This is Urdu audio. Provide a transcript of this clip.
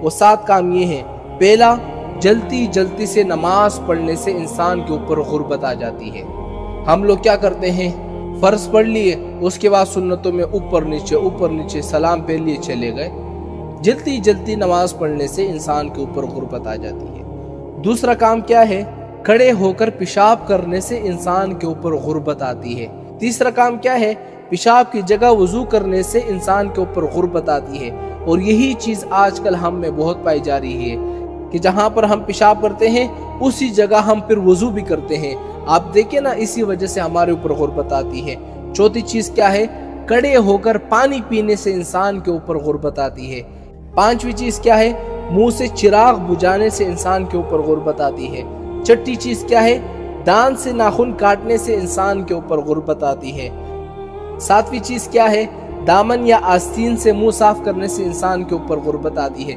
وہ 7 کام یہ ہیں۔ پہلا، جلدی جلدی سے نماز پڑھنے سے انسان کے اوپر غربت آ جاتی ہے۔ ہم لوگ کیا کرتے ہیں، فرض پڑھ لیے، اس کے بعد سنتوں میں اوپر نیچے سلام پہ لیے چلے گئے۔ جلدی جلدی نماز پڑھنے سے انسان کے اوپر غربت آ جاتی ہے۔ دوسرا کام کیا ہے، کھڑے ہو کر پیشاب کرنے سے انسان کے اوپر غربت آتی ہے۔ تیسرا کام کیا ہے، پیشاب کی جگہ وضو کرنے سے انسان کے اوپر غربت آتی ہے۔ اور یہی چیز آج کل ہم میں بہت پائی جا رہی ہے کہ جہاں پر ہم پیشاب کرتے ہیں اسی جگہ ہم پھر وضو بھی کرتے ہیں۔ آپ دیکھیں نا، اسی وجہ سے ہمارے اوپر غربت آتی ہے۔ چوتھی چیز کیا ہے، کھڑے ہو کر پانی پینے سے انسان کے اوپر غربت آتی ہے۔ پانچویں چیز کیا ہے، منہ سے چراغ بجھانے سے انسان کے اوپر غربت آتی ہے۔ چھٹی چیز کیا ہے، دان سے ناخن کاٹنے سے انسان کے اوپر غربت آتی ہے۔ ساتویں چیز کیا ہے، دامن یا آستین سے منہ صاف کرنے سے انسان کے اوپر غربت آتی ہے۔